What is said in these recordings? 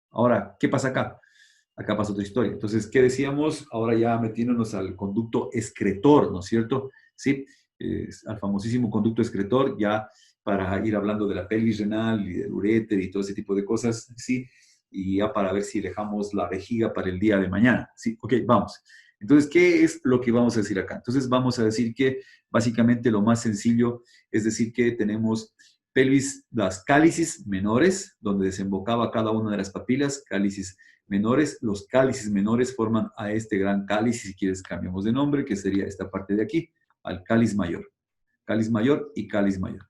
Ahora, ¿qué pasa acá? Acá pasa otra historia. Entonces, ¿qué decíamos? Ahora ya metiéndonos al conducto excretor, ¿no es cierto? Sí, al famosísimo conducto excretor, ya para ir hablando de la pelvis renal y del uréter y todo ese tipo de cosas, ¿sí? Y ya para ver si dejamos la vejiga para el día de mañana, ¿sí? Ok, vamos. Entonces, ¿qué es lo que vamos a decir acá? Entonces, vamos a decir que básicamente lo más sencillo es decir que tenemos pelvis, las cálices menores, donde desembocaba cada una de las papilas, cálices menores. Los cálices menores forman a este gran cáliz, si quieres cambiamos de nombre, que sería esta parte de aquí, al cáliz mayor. Cáliz mayor y cáliz mayor.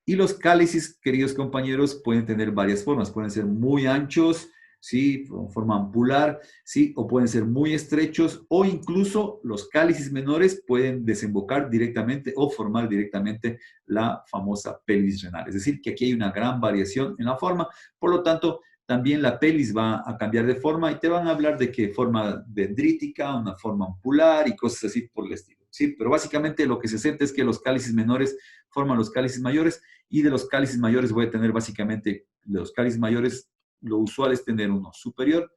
Y los cálices, queridos compañeros, pueden tener varias formas. Pueden ser muy anchos, ¿sí? Con forma ampular, ¿sí? O pueden ser muy estrechos, o incluso los cálices menores pueden desembocar directamente o formar directamente la famosa pelvis renal. Es decir, que aquí hay una gran variación en la forma. Por lo tanto, también la pelvis va a cambiar de forma y te van a hablar de qué forma dendrítica, una forma ampular y cosas así por el estilo, ¿sí? Pero básicamente lo que se siente es que los cálices menores forman los cálices mayores y de los cálices mayores voy a tener básicamente, de los cálices mayores, lo usual es tener uno superior,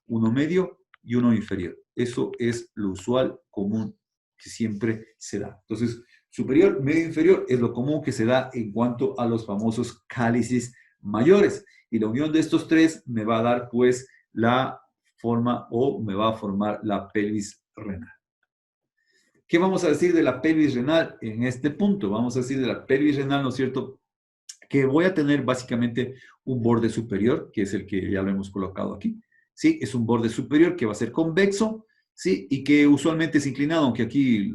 uno medio y uno inferior. Eso es lo usual, común, que siempre se da. Entonces, superior, medio, inferior es lo común que se da en cuanto a los famosos cálices mayores. Y la unión de estos tres me va a dar, pues, la forma o me va a formar la pelvis renal. ¿Qué vamos a decir de la pelvis renal en este punto? Vamos a decir de la pelvis renal, ¿no es cierto? Que voy a tener básicamente un borde superior, que es el que ya lo hemos colocado aquí. ¿Sí? Es un borde superior que va a ser convexo, ¿sí? Y que usualmente es inclinado, aunque aquí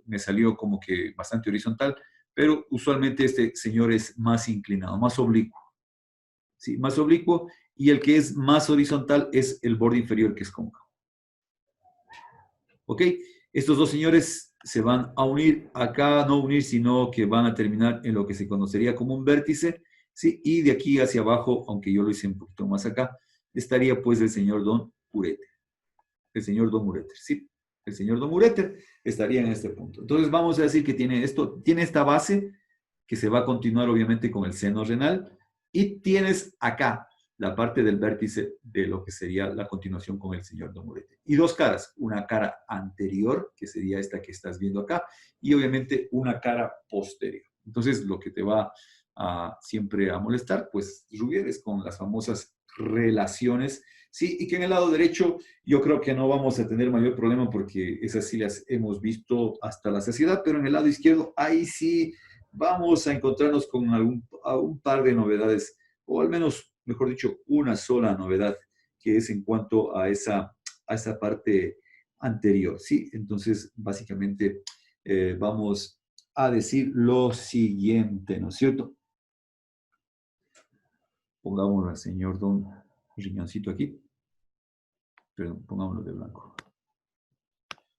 me salió como que bastante horizontal, pero usualmente este señor es más inclinado, más oblicuo. ¿Sí? Más oblicuo, y el que es más horizontal es el borde inferior, que es cóncavo. ¿Ok? Estos dos señores se van a unir, acá no unir, sino que van a terminar en lo que se conocería como un vértice, ¿sí? Y de aquí hacia abajo, aunque yo lo hice un poquito más acá, estaría pues el señor Don Ureter. El señor Don Ureter, ¿sí? El señor Don Ureter estaría en este punto. Entonces vamos a decir que tiene esto, tiene esta base que se va a continuar obviamente con el seno renal y tienes acá la parte del vértice de lo que sería la continuación con el señor Don Ureter. Y dos caras, una cara anterior, que sería esta que estás viendo acá, y obviamente una cara posterior. Entonces lo que te va siempre a molestar, pues Rubier, es con las famosas relaciones, ¿sí? Y que en el lado derecho yo creo que no vamos a tener mayor problema porque esas sí las hemos visto hasta la saciedad, pero en el lado izquierdo ahí sí vamos a encontrarnos con un par de novedades, o al menos, mejor dicho, una sola novedad, que es en cuanto a esa parte anterior, ¿sí? Entonces, básicamente, vamos a decir lo siguiente, ¿no es cierto? Pongámoslo al señor Don Riñoncito aquí. Perdón, pongámoslo de blanco.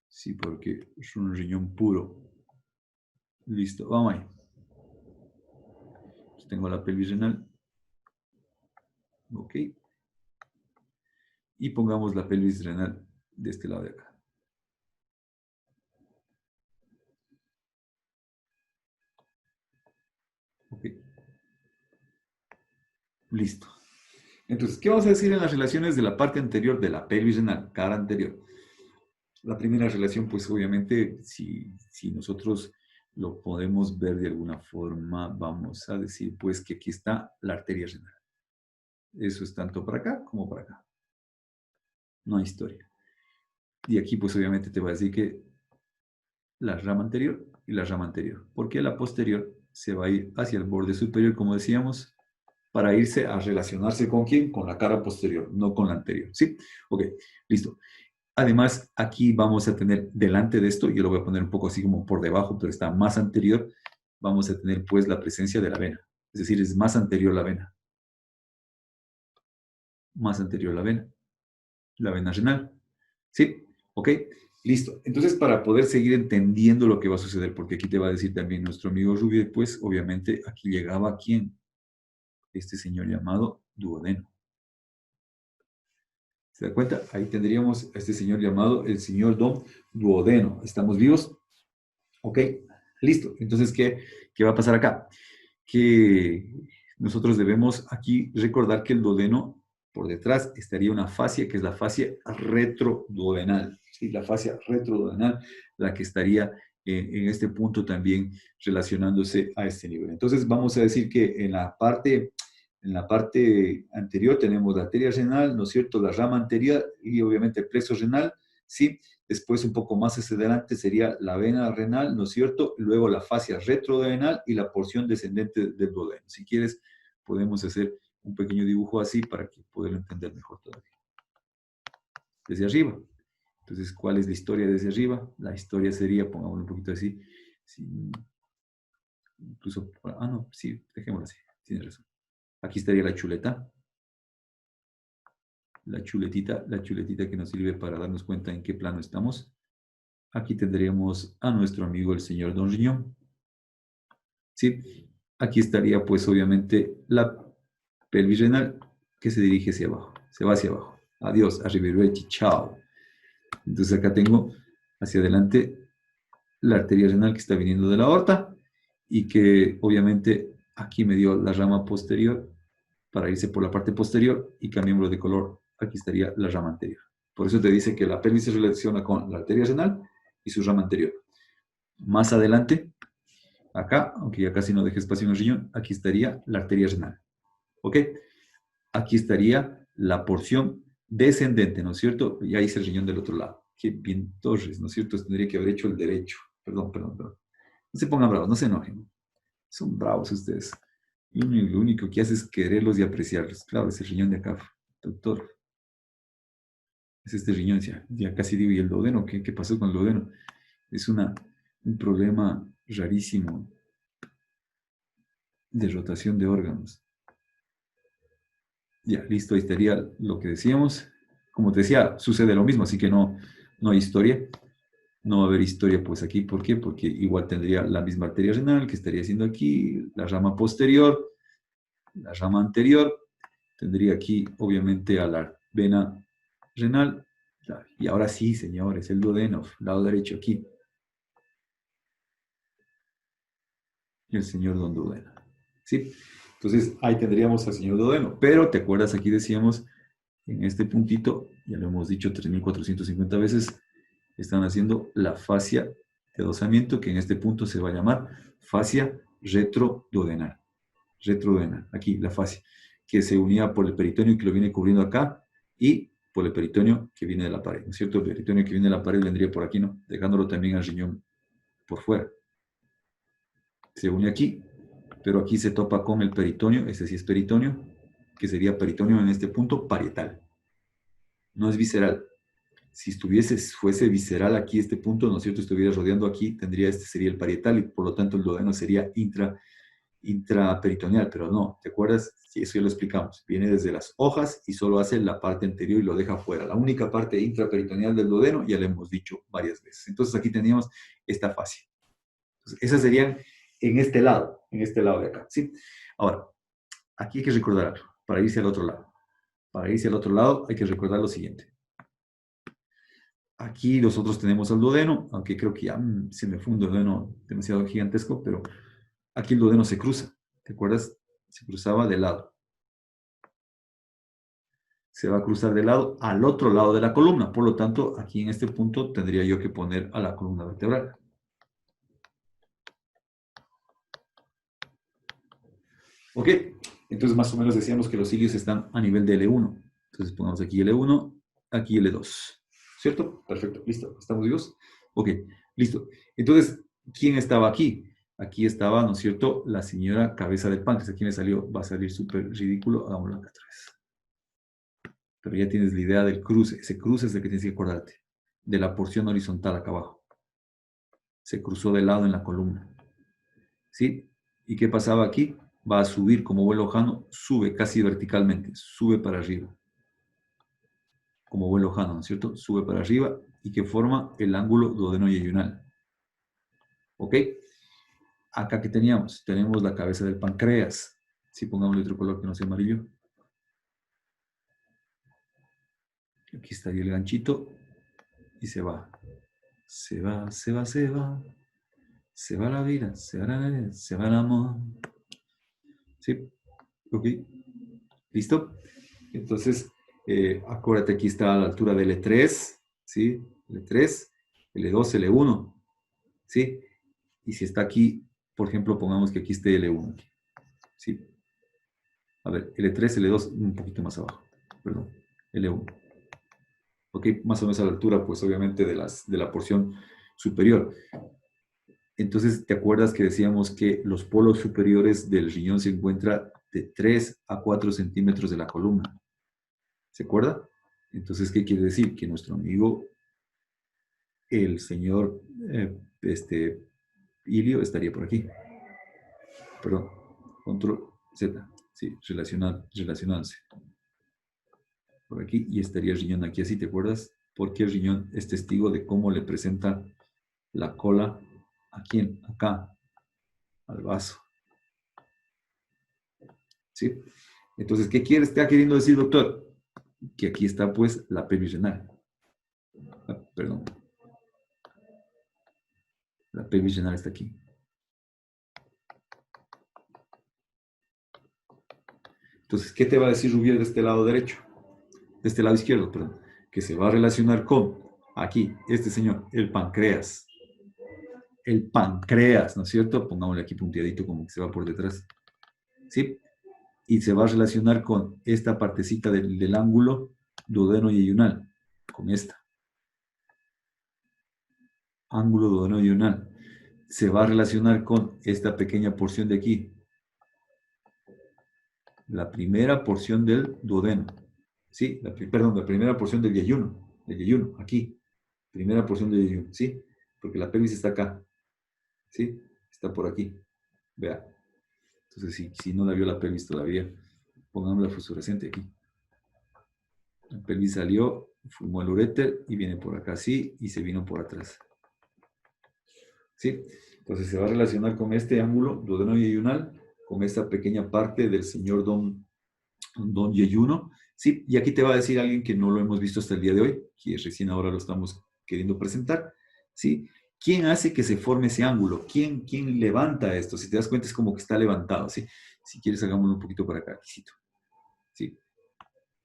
Sí, porque es un riñón puro. Listo, vamos ahí. Aquí tengo la pelvis renal. Ok. Y pongamos la pelvis renal de este lado de acá. Ok. Listo. Entonces, ¿qué vamos a decir en las relaciones de la parte anterior de la pelvis renal, cara anterior? La primera relación, pues obviamente, si nosotros lo podemos ver de alguna forma, vamos a decir, pues que aquí está la arteria renal. Eso es tanto para acá como para acá. No hay historia. Y aquí, pues obviamente te voy a decir que la rama anterior y la rama anterior. Porque la posterior se va a ir hacia el borde superior, como decíamos, para irse a relacionarse con quién, con la cara posterior, no con la anterior. ¿Sí? Ok, listo. Además, aquí vamos a tener delante de esto, yo lo voy a poner un poco así como por debajo, pero está más anterior, vamos a tener pues la presencia de la vena. Es decir, es más anterior la vena. Más anterior la vena renal. ¿Sí? ¿Ok? Listo. Entonces, para poder seguir entendiendo lo que va a suceder, porque aquí te va a decir también nuestro amigo Rubier, pues obviamente aquí llegaba quién, este señor llamado duodeno. ¿Se da cuenta? Ahí tendríamos a este señor llamado el señor Don Duodeno. ¿Estamos vivos? Ok, listo. Entonces, ¿qué va a pasar acá? Que nosotros debemos aquí recordar que el duodeno, por detrás, estaría una fascia, que es la fascia retroduodenal. ¿Sí? La fascia retroduodenal, la que estaría en este punto también relacionándose a este nivel. Entonces, vamos a decir que en la parte anterior tenemos la arteria renal, ¿no es cierto? La rama anterior y obviamente el plexo renal, ¿sí? Después, un poco más hacia adelante, sería la vena renal, ¿no es cierto? Luego la fascia retroduodenal y la porción descendente del duodeno. Si quieres, podemos hacer un pequeño dibujo así para que poderlo entender mejor todavía. Desde arriba. Entonces, ¿cuál es la historia desde arriba? La historia sería, pongámoslo un poquito así, incluso, no, sí, dejémoslo así, tienes razón. Aquí estaría la chuletita que nos sirve para darnos cuenta en qué plano estamos. Aquí tendríamos a nuestro amigo el señor Don Riñón. ¿Sí? Aquí estaría pues obviamente la pelvis renal que se dirige hacia abajo, se va hacia abajo. Adiós, arrivederci, chao. Entonces acá tengo hacia adelante la arteria renal que está viniendo de la aorta y que obviamente aquí me dio la rama posterior para irse por la parte posterior y cambiémoslo de color. Aquí estaría la rama anterior. Por eso te dice que la pelvis se relaciona con la arteria renal y su rama anterior. Más adelante, acá, aunque ya casi no deje espacio en el riñón, aquí estaría la arteria renal. ¿Ok? Aquí estaría la porción descendente, ¿no es cierto? Y ahí es el riñón del otro lado. Qué bien, Torres, ¿no es cierto? Tendría que haber hecho el derecho. Perdón. No se pongan bravos, no se enojen. Son bravos ustedes. Lo único que hace es quererlos y apreciarlos. Claro, es el riñón de acá, doctor. Es este riñón, ya casi digo, ¿y el duodeno? ¿Qué pasó con el duodeno? Es un problema rarísimo de rotación de órganos. Ya, listo, ahí estaría lo que decíamos. Como te decía, sucede lo mismo, así que no hay historia. No va a haber historia pues aquí. ¿Por qué? Porque igual tendría la misma arteria renal que estaría haciendo aquí, la rama posterior, la rama anterior. Tendría aquí, obviamente, a la vena renal. Y ahora sí, señores, el duodeno, lado derecho aquí. Y el señor Don Duodeno. ¿Sí? Entonces, ahí tendríamos al señor duodeno. Pero, ¿te acuerdas? Aquí decíamos, en este puntito, ya lo hemos dicho 3.450 veces, están haciendo la fascia de adosamiento, que en este punto se va a llamar fascia retroduodenal. Retroduodenal, aquí la fascia, que se unía por el peritoneo que lo viene cubriendo acá y por el peritoneo que viene de la pared, ¿no es cierto? El peritoneo que viene de la pared vendría por aquí, ¿no? Dejándolo también al riñón por fuera. Se une aquí, pero aquí se topa con el peritoneo, ese sí es peritoneo, que sería peritoneo en este punto parietal. No es visceral. Si fuese visceral aquí este punto, ¿no es cierto? Estuviera rodeando aquí, este sería el parietal y por lo tanto el duodeno sería intraperitoneal, pero no, ¿te acuerdas? Sí, eso ya lo explicamos. Viene desde las hojas y solo hace la parte anterior y lo deja fuera. La única parte intraperitoneal del duodeno ya lo hemos dicho varias veces. Entonces aquí teníamos esta fascia. Entonces, esas serían en este lado de acá, ¿sí? Ahora, aquí hay que recordar algo, para irse al otro lado. Para irse al otro lado hay que recordar lo siguiente. Aquí nosotros tenemos al duodeno, aunque creo que ya se me fue un duodeno demasiado gigantesco, pero aquí el duodeno se cruza. ¿Te acuerdas? Se cruzaba de lado. Se va a cruzar de lado al otro lado de la columna. Por lo tanto, aquí en este punto tendría yo que poner a la columna vertebral. ¿Ok? Entonces, más o menos decíamos que los cilios están a nivel de L1. Entonces, pongamos aquí L1, aquí L2. ¿Cierto? Perfecto. Listo. ¿Estamos vivos? Ok. Listo. Entonces, ¿quién estaba aquí? Aquí estaba, ¿no es cierto?, la señora cabeza del páncreas. Aquí me salió, va a salir súper ridículo. Hagámoslo acá atrás. Pero ya tienes la idea del cruce. Ese cruce es el que tienes que acordarte. De la porción horizontal acá abajo. Se cruzó de lado en la columna. ¿Sí? ¿Y qué pasaba aquí? Va a subir como vuelo lojano, sube casi verticalmente, sube para arriba. Como vuelo lojano, ¿no es cierto? Sube para arriba y que forma el ángulo duodeno-yeyunal. ¿Ok? Acá que teníamos, tenemos la cabeza del páncreas. Si pongamos otro color que no sea amarillo. Aquí estaría el ganchito y se va. Se va, se va, se va. Se va la vida, se va la vida, se va el amor. ¿Sí? ¿Ok? ¿Listo? Entonces, acuérdate, aquí está a la altura del L3, ¿sí? L3, L2, L1, ¿sí? Y si está aquí, por ejemplo, pongamos que aquí esté L1, ¿sí? A ver, L3, L2, un poquito más abajo, perdón, L1. ¿Ok? Más o menos a la altura, pues obviamente de la porción superior. Entonces, ¿te acuerdas que decíamos que los polos superiores del riñón se encuentran de 3 a 4 centímetros de la columna? ¿Se acuerda? Entonces, ¿qué quiere decir? Que nuestro amigo, el señor Ilio, estaría por aquí. Perdón, control Z, sí, relacionarse. Por aquí y estaría el riñón aquí así, ¿te acuerdas? Porque el riñón es testigo de cómo le presenta la cola a quién, acá, al vaso. ¿Sí? Entonces, ¿qué está queriendo decir, doctor? Que aquí está, pues, la pelvis renal. Perdón. La pelvis renal está aquí. Entonces, ¿qué te va a decir Rubier de este lado derecho? De este lado izquierdo, perdón. Que se va a relacionar con, aquí, este señor, el páncreas. El páncreas, ¿no es cierto? Pongámosle aquí punteadito como que se va por detrás. ¿Sí? Y se va a relacionar con esta partecita del ángulo duodeno-yeyunal, con esta. Ángulo duodeno-yeyunal. Se va a relacionar con esta pequeña porción de aquí. La primera porción del duodeno. Sí, perdón, la primera porción del yeyuno, aquí. Primera porción del yeyuno, ¿sí? Porque la pelvis está acá. ¿Sí? Está por aquí. Vea. Entonces, si no la vio la pelvis todavía, pongamos la fosforescente aquí. La pelvis salió, formó el uréter y viene por acá así y se vino por atrás. ¿Sí? Entonces se va a relacionar con este ángulo duodeno-yeyunal, con esta pequeña parte del señor Don Yeyuno. ¿Sí? Y aquí te va a decir alguien que no lo hemos visto hasta el día de hoy, que recién ahora lo estamos queriendo presentar. ¿Sí? ¿Quién hace que se forme ese ángulo? ¿Quién levanta esto? Si te das cuenta es como que está levantado. ¿Sí? Si quieres hagámoslo un poquito para acá, quisito. ¿Sí?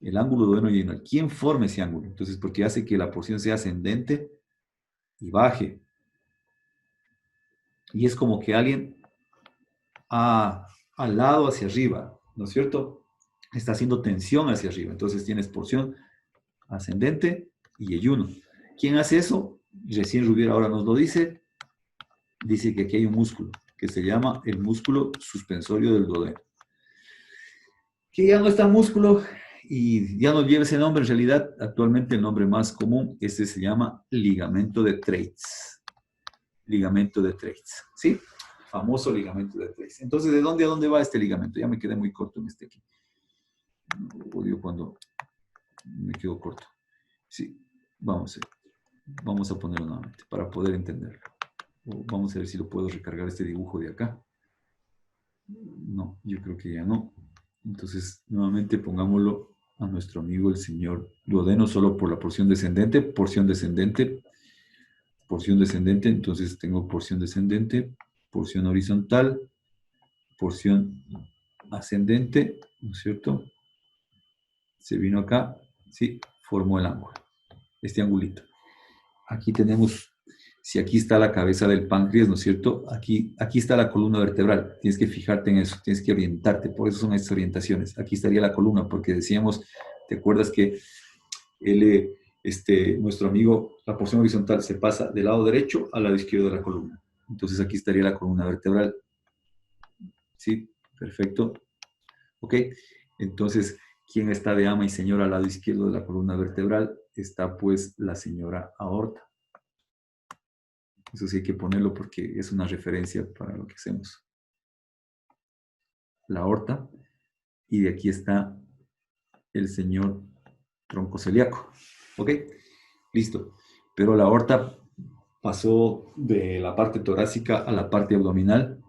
El ángulo duodeno-yeyunal. ¿Quién forma ese ángulo? Entonces, porque hace que la porción sea ascendente y baje. Y es como que alguien al lado hacia arriba, ¿no es cierto? Está haciendo tensión hacia arriba. Entonces tienes porción ascendente y yeyuno. ¿Quién hace eso? Recién Rubier ahora nos lo dice. Dice que aquí hay un músculo que se llama el músculo suspensorio del duodeno. Que ya no está músculo y ya no lleva ese nombre. En realidad, actualmente el nombre más común, este se llama ligamento de Treitz. Ligamento de Treitz, ¿sí? Famoso ligamento de Treitz. Entonces, ¿de dónde a dónde va este ligamento? Ya me quedé muy corto en este aquí. Odio cuando me quedo corto. Sí, vamos a ponerlo nuevamente para poder entenderlo. Vamos a ver si lo puedo recargar este dibujo de acá. No, yo creo que ya no. Entonces, nuevamente pongámoslo a nuestro amigo el señor duodeno solo por la porción descendente, porción descendente, porción descendente. Entonces tengo porción descendente, porción horizontal, porción ascendente, ¿no es cierto? Se vino acá, sí, formó el ángulo, este angulito. Aquí tenemos, si aquí está la cabeza del páncreas, ¿no es cierto? Aquí está la columna vertebral. Tienes que fijarte en eso, tienes que orientarte. Por eso son estas orientaciones. Aquí estaría la columna, porque decíamos, ¿te acuerdas que nuestro amigo, la porción horizontal se pasa del lado derecho al lado izquierdo de la columna? Entonces aquí estaría la columna vertebral. ¿Sí? Perfecto. ¿Ok? Entonces, ¿quién está de ama y señora al lado izquierdo de la columna vertebral? Está pues la señora aorta. Eso sí hay que ponerlo porque es una referencia para lo que hacemos. La aorta. Y de aquí está el señor tronco celíaco. ¿Ok? Listo. Pero la aorta pasó de la parte torácica a la parte abdominal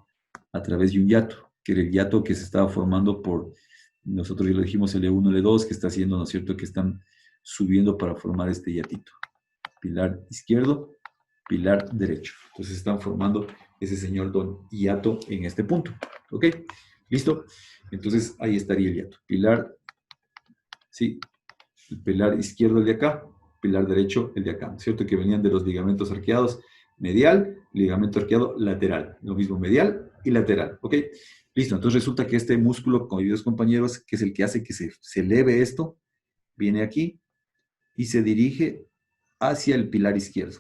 a través de un hiato, que era el hiato que se estaba formando por, nosotros ya lo dijimos, el E1, el E2, que está haciendo, ¿no es cierto?, que están subiendo para formar este hiatito. Pilar izquierdo, pilar derecho. Entonces están formando ese señor don hiato en este punto. ¿Ok? ¿Listo? Entonces ahí estaría el hiato. Pilar, sí, el pilar izquierdo el de acá, pilar derecho el de acá. ¿Cierto? Que venían de los ligamentos arqueados medial, ligamento arqueado lateral. Lo mismo medial y lateral. ¿Ok? Listo. Entonces resulta que este músculo, queridos compañeros, que es el que hace que se eleve esto, viene aquí y se dirige hacia el pilar izquierdo.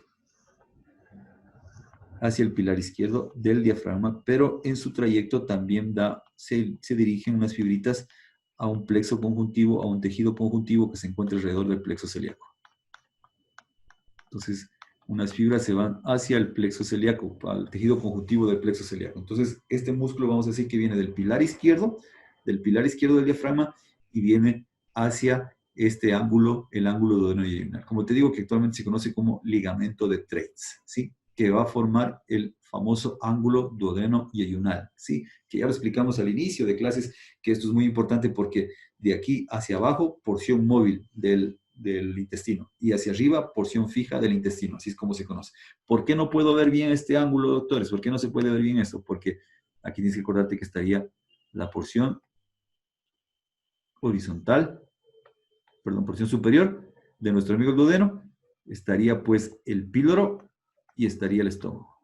Hacia el pilar izquierdo del diafragma, pero en su trayecto también se dirigen unas fibritas a un plexo conjuntivo, a un tejido conjuntivo que se encuentra alrededor del plexo celíaco. Entonces, unas fibras se van hacia el plexo celíaco, al tejido conjuntivo del plexo celíaco. Entonces, este músculo vamos a decir que viene del pilar izquierdo del diafragma y viene hacia este ángulo, el ángulo duodenal. Como te digo, que actualmente se conoce como ligamento de Treitz, ¿sí? Que va a formar el famoso ángulo duodeno-yeyunal, ¿sí? Que ya lo explicamos al inicio de clases, que esto es muy importante porque de aquí hacia abajo, porción móvil del intestino, y hacia arriba, porción fija del intestino, así es como se conoce. ¿Por qué no puedo ver bien este ángulo, doctores? ¿Por qué no se puede ver bien esto? Porque aquí tienes que acordarte que estaría la porción horizontal, perdón, porción superior de nuestro amigo el duodeno, estaría pues el píloro y estaría el estómago.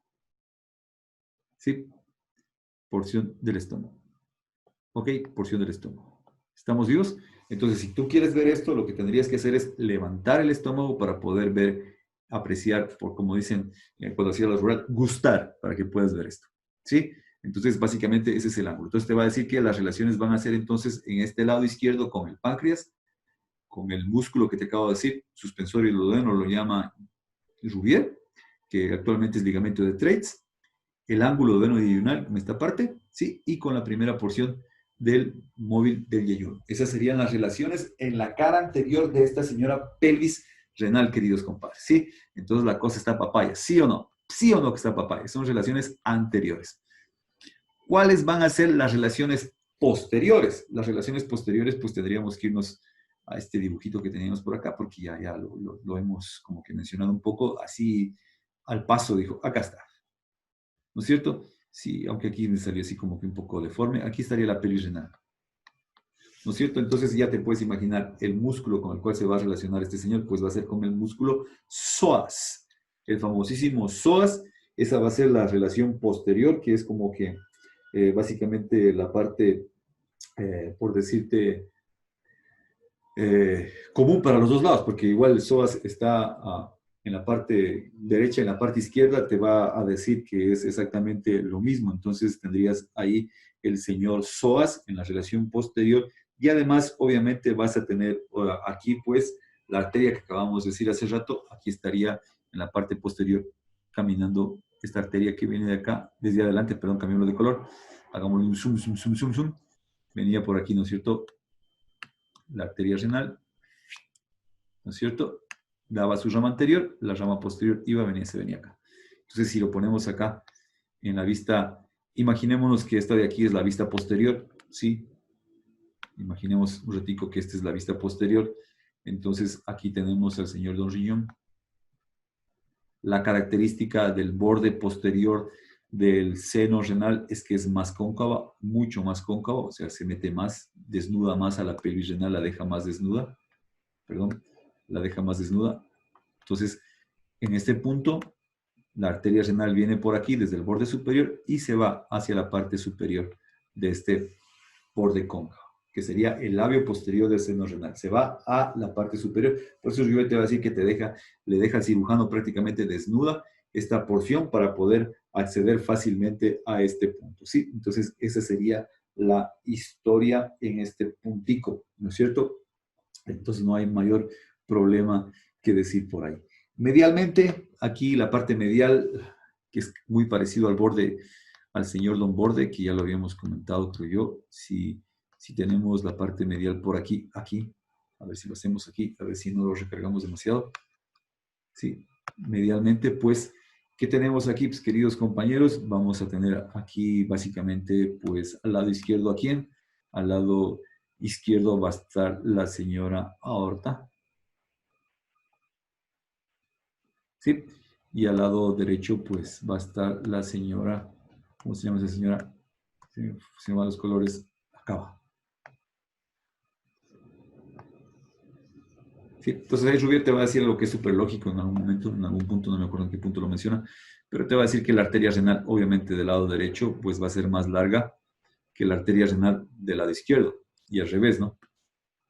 ¿Sí? Porción del estómago. ¿Ok? Porción del estómago. ¿Estamos vivos? Entonces, si tú quieres ver esto, lo que tendrías que hacer es levantar el estómago para poder ver, apreciar, por como dicen cuando hacía la rural, gustar, para que puedas ver esto. ¿Sí? Entonces, básicamente ese es el ángulo. Entonces, te va a decir que las relaciones van a ser entonces en este lado izquierdo con el páncreas, con el músculo que te acabo de decir, suspensorio duodeno, lo llama Rubier, que actualmente es ligamento de Treitz, el ángulo duodeno-yeyunal en esta parte, ¿sí? Y con la primera porción del móvil del yeyuno. Esas serían las relaciones en la cara anterior de esta señora pelvis renal, queridos compadres, ¿sí? Entonces la cosa está papaya, ¿sí o no? ¿Sí o no que está papaya? Son relaciones anteriores. ¿Cuáles van a ser las relaciones posteriores? Las relaciones posteriores, pues tendríamos que irnos a este dibujito que teníamos por acá, porque ya lo hemos como que mencionado un poco, así al paso, dijo, acá está. ¿No es cierto? Sí, aunque aquí me salió así como que un poco deforme, aquí estaría la pelvis renal. ¿No es cierto? Entonces ya te puedes imaginar el músculo con el cual se va a relacionar este señor, pues va a ser con el músculo psoas. El famosísimo psoas, esa va a ser la relación posterior, que es como que básicamente la parte, por decirte, común para los dos lados, porque igual el psoas está en la parte derecha, en la parte izquierda, te va a decir que es exactamente lo mismo. Entonces tendrías ahí el señor psoas en la relación posterior y además obviamente vas a tener aquí pues la arteria que acabamos de decir hace rato, aquí estaría en la parte posterior caminando esta arteria que viene de acá, desde adelante, perdón, cambiamos de color, hagámosle un zoom, zoom, zoom, zoom, zoom, venía por aquí, ¿no es cierto? La arteria renal, ¿no es cierto? Daba su rama anterior, la rama posterior iba, venía, se venía acá. Entonces, si lo ponemos acá en la vista, imaginémonos que esta de aquí es la vista posterior, ¿sí? Imaginemos un ratico que esta es la vista posterior. Entonces, aquí tenemos al señor Don Riñón. La característica del borde posterior del seno renal es que es más cóncava, mucho más cóncava, o sea, se mete más, desnuda más a la pelvis renal, la deja más desnuda, perdón, la deja más desnuda. Entonces, en este punto, la arteria renal viene por aquí desde el borde superior y se va hacia la parte superior de este borde cóncavo, que sería el labio posterior del seno renal. Se va a la parte superior. Por eso yo te voy a decir que le deja al cirujano prácticamente desnuda esta porción para poder acceder fácilmente a este punto. ¿Sí? Entonces, esa sería la historia en este puntico, ¿no es cierto? Entonces, no hay mayor problema que decir por ahí. Medialmente, aquí la parte medial, que es muy parecido al borde, al señor Don Borde, que ya lo habíamos comentado, creo yo. Si tenemos la parte medial por aquí, a ver si lo hacemos aquí, a ver si no lo recargamos demasiado. Sí, medialmente, pues, ¿qué tenemos aquí, pues, queridos compañeros? Vamos a tener aquí, básicamente, pues, al lado izquierdo, ¿a quién? Al lado izquierdo va a estar la señora aorta. ¿sí? Y al lado derecho, pues, va a estar la señora, ¿cómo se llama esa señora? Se llaman los colores, acá va. ¿Sí? Entonces ahí Rubier te va a decir algo que es súper lógico en algún momento, en algún punto, no me acuerdo en qué punto lo menciona, pero te va a decir que la arteria renal, obviamente del lado derecho, pues va a ser más larga que la arteria renal del lado izquierdo, y al revés, ¿no?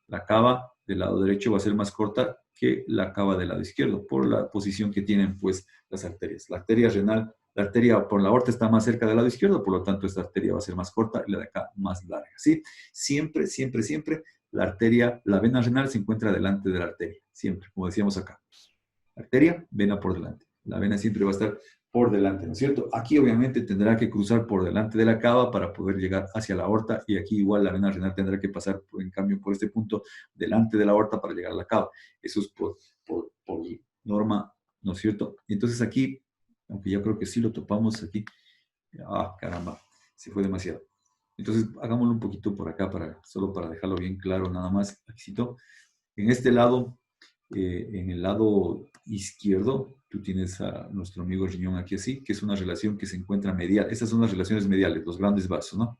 La cava del lado derecho va a ser más corta que la cava del lado izquierdo, por la posición que tienen pues las arterias. La arteria renal, la arteria por la aorta está más cerca del lado izquierdo, por lo tanto esta arteria va a ser más corta y la de acá más larga, ¿sí? Siempre, siempre, siempre la arteria, la vena renal se encuentra delante de la arteria, siempre, como decíamos acá. Arteria, vena por delante. La vena siempre va a estar por delante, ¿no es cierto? Aquí obviamente tendrá que cruzar por delante de la cava para poder llegar hacia la aorta y aquí igual la vena renal tendrá que pasar, en cambio, por este punto delante de la aorta para llegar a la cava. Eso es por norma, ¿no es cierto? Y entonces aquí, aunque yo creo que sí lo topamos aquí, caramba, se fue demasiado. Entonces hagámoslo un poquito por acá, solo para dejarlo bien claro nada más. Aquí, en este lado, en el lado izquierdo, tú tienes a nuestro amigo riñón aquí así, que es una relación que se encuentra medial. Estas son las relaciones mediales, los grandes vasos, ¿no?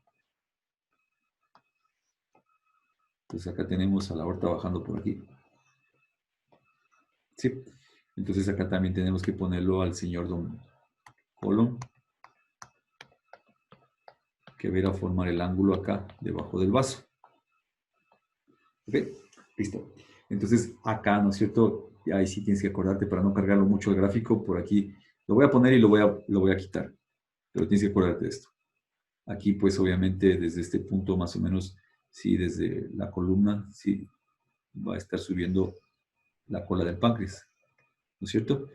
Entonces acá tenemos a la aorta bajando por aquí. ¿Sí? Entonces acá también tenemos que ponerlo al señor don colon, que va a ir a formar el ángulo acá, debajo del vaso. ¿Ok? Listo. Entonces acá, ¿no es cierto? Y ahí sí tienes que acordarte para no cargarlo mucho el gráfico. Por aquí lo voy a poner y lo voy a quitar. Pero tienes que acordarte de esto. Aquí, pues, obviamente, desde este punto más o menos, sí, desde la columna, sí, va a estar subiendo la cola del páncreas, ¿no es cierto?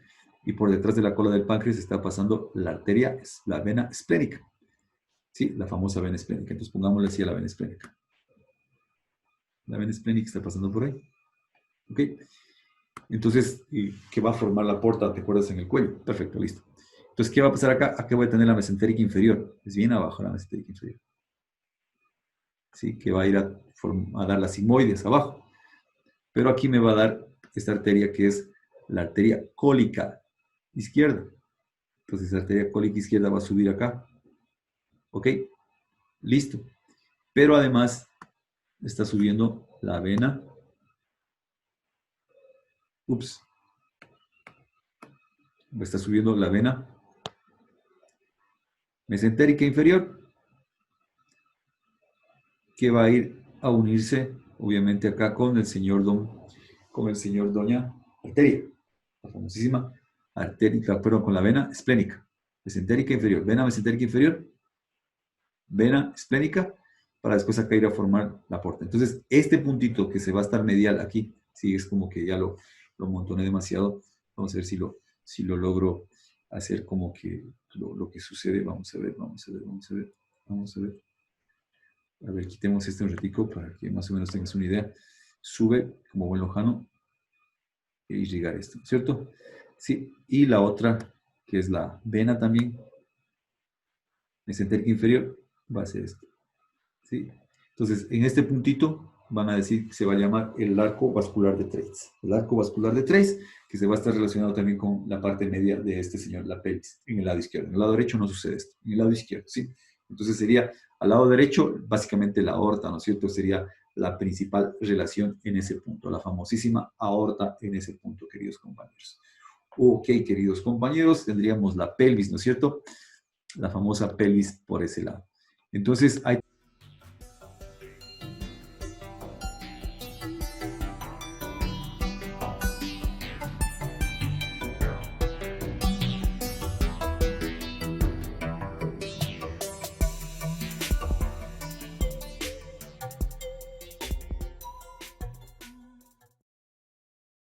Y por detrás de la cola del páncreas está pasando la arteria, la vena esplénica, ¿sí? La famosa vena esplénica. Entonces, pongámosle así a la vena esplénica. La vena esplénica está pasando por ahí, ¿ok? Entonces, ¿qué va a formar la porta? ¿Te acuerdas en el cuello? Perfecto, listo. Entonces, ¿qué va a pasar acá? Aquí voy a tener la mesentérica inferior. Es bien abajo la mesentérica inferior. ¿Sí? Que va a ir a dar las sigmoides abajo. Pero aquí me va a dar esta arteria que es la arteria cólica izquierda. Entonces la arteria cólica izquierda va a subir acá. ¿Ok? Listo. Pero además está subiendo la vena. Ups. Está subiendo la vena mesentérica inferior, que va a ir a unirse, obviamente, acá con el señor doña arteria, la famosísima arteria, pero con la vena esplénica, mesentérica inferior, vena mesentérica inferior, vena esplénica, para después acá ir a formar la porta. Entonces, este puntito que se va a estar medial aquí, sí, es como que ya lo montoné demasiado. Vamos a ver si lo logro hacer como que lo que sucede. Vamos a ver, vamos a ver, vamos a ver, vamos a ver. A ver, quitemos este un ratico para que más o menos tengas una idea. Sube como buen lojano e irrigar esto, ¿cierto? Sí, y la otra, que es la vena también, mesentérica inferior, va a ser esto. ¿Sí? Entonces, en este puntito van a decir que se va a llamar el arco vascular de Treitz. El arco vascular de Treitz, que se va a estar relacionado también con la parte media de este señor, la pelvis, en el lado izquierdo. En el lado derecho no sucede esto, en el lado izquierdo, ¿sí? Entonces sería al lado derecho, básicamente la aorta, ¿no es cierto? Sería la principal relación en ese punto, la famosísima aorta en ese punto, queridos compañeros. Ok, queridos compañeros, tendríamos la pelvis, ¿no es cierto? La famosa pelvis por ese lado. Entonces, hay